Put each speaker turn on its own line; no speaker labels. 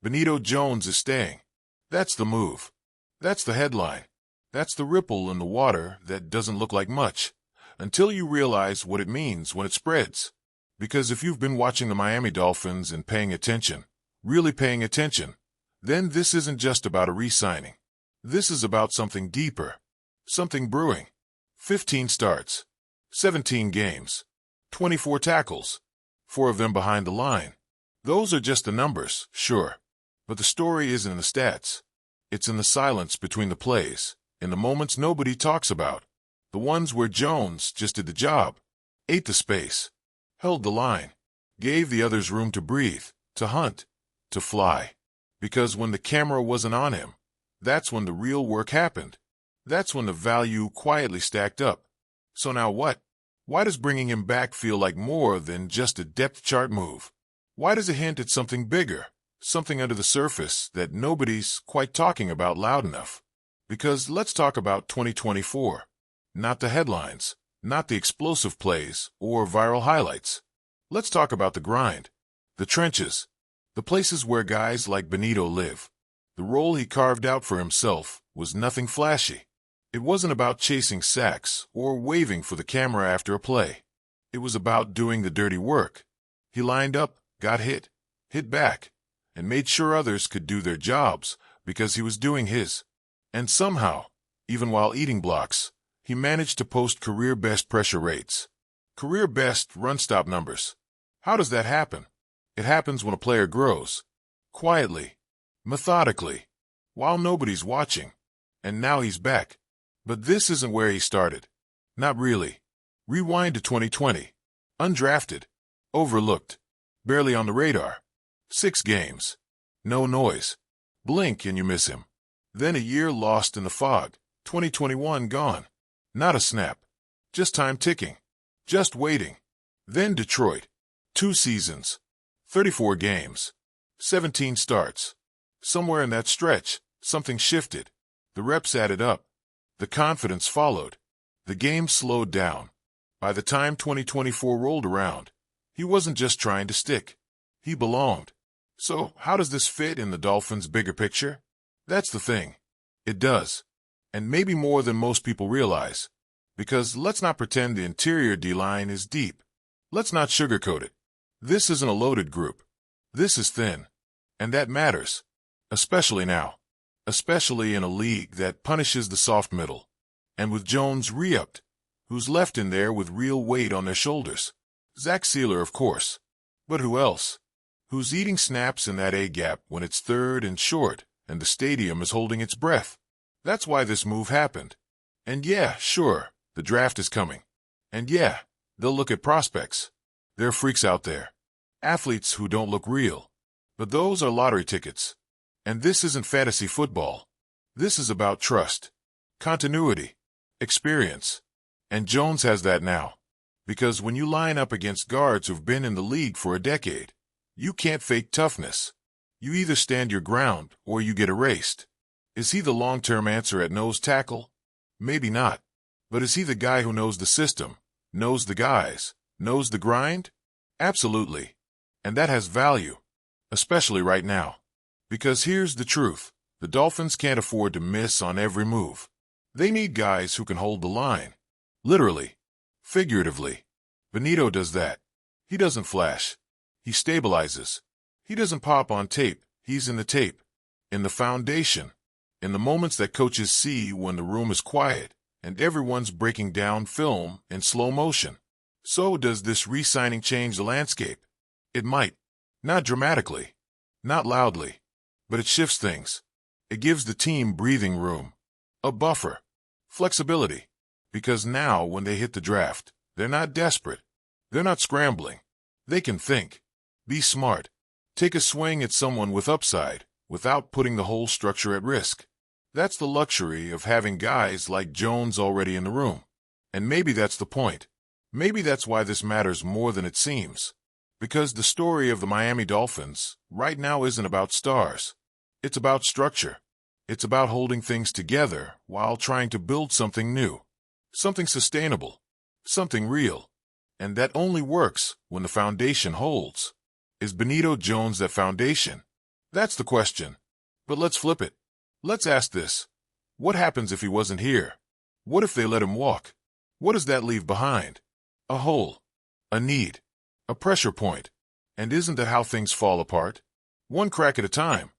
Benito Jones is staying. That's the move. That's the headline. That's the ripple in the water that doesn't look like much, until you realize what it means when it spreads. Because if you've been watching the Miami Dolphins and paying attention, really paying attention, then this isn't just about a re-signing. This is about something deeper, something brewing. 15 starts, 17 games, 24 tackles, 4 of them behind the line. Those are just the numbers, sure. But the story isn't in the stats. It's in the silence between the plays, in the moments nobody talks about, the ones where Jones just did the job, ate the space, held the line, gave the others room to breathe, to hunt, to fly. Because when the camera wasn't on him, that's when the real work happened. That's when the value quietly stacked up. So now what? Why does bringing him back feel like more than just a depth chart move? Why does it hint at something bigger, something under the surface that nobody's quite talking about loud enough? Because let's talk about 2024. Not the headlines, not the explosive plays or viral highlights. Let's talk about the grind, the trenches, the places where guys like Benito live. The role he carved out for himself was nothing flashy. It wasn't about chasing sacks or waving for the camera after a play. It was about doing the dirty work. He lined up, got hit back, and made sure others could do their jobs because he was doing his. And somehow, even while eating blocks, he managed to post career-best pressure rates, career-best run-stop numbers. How does that happen? It happens when a player grows, quietly, methodically, while nobody's watching. And now he's back. But this isn't where he started. Not really. Rewind to 2020. Undrafted. Overlooked. Barely on the radar. 6 games. No noise. Blink and you miss him. Then a year lost in the fog. 2021 gone. Not a snap. Just time ticking. Just waiting. Then Detroit. 2 seasons. 34 games. 17 starts. Somewhere in that stretch, something shifted. The reps added up. The confidence followed. The game slowed down. By the time 2024 rolled around, he wasn't just trying to stick. He belonged. So how does this fit in the Dolphins' bigger picture? That's the thing. It does. And maybe more than most people realize. Because let's not pretend the interior D-line is deep. Let's not sugarcoat it. This isn't a loaded group. This is thin. And that matters. Especially now. Especially in a league that punishes the soft middle. And with Jones re-upped, who's left in there with real weight on their shoulders? Zach Sealer, of course. But who else? Who's eating snaps in that A-gap when it's third and short and the stadium is holding its breath? That's why this move happened. And yeah, sure, the draft is coming. And yeah, they'll look at prospects. There are freaks out there. Athletes who don't look real. But those are lottery tickets. And this isn't fantasy football. This is about trust, continuity, experience. And Jones has that now. Because when you line up against guards who've been in the league for a decade, you can't fake toughness. You either stand your ground or you get erased. Is he the long-term answer at nose tackle? Maybe not. But is he the guy who knows the system, knows the guys, knows the grind? Absolutely. And that has value, especially right now. Because here's the truth. The Dolphins can't afford to miss on every move. They need guys who can hold the line. Literally. Figuratively. Benito does that. He doesn't flash. He stabilizes. He doesn't pop on tape. He's in the tape. In the foundation. In the moments that coaches see when the room is quiet and everyone's breaking down film in slow motion. So does this re-signing change the landscape? It might. Not dramatically. Not loudly. But it shifts things. It gives the team breathing room. A buffer. Flexibility. Because now when they hit the draft, they're not desperate. They're not scrambling. They can think. Be smart. Take a swing at someone with upside without putting the whole structure at risk. That's the luxury of having guys like Jones already in the room. And maybe that's the point. Maybe that's why this matters more than it seems. Because the story of the Miami Dolphins right now isn't about stars. It's about structure. It's about holding things together while trying to build something new. Something sustainable. Something real. And that only works when the foundation holds. Is Benito Jones that foundation? That's the question. But let's flip it. Let's ask this. What happens if he wasn't here? What if they let him walk? What does that leave behind? A hole. A need. A pressure point. And isn't that how things fall apart? One crack at a time.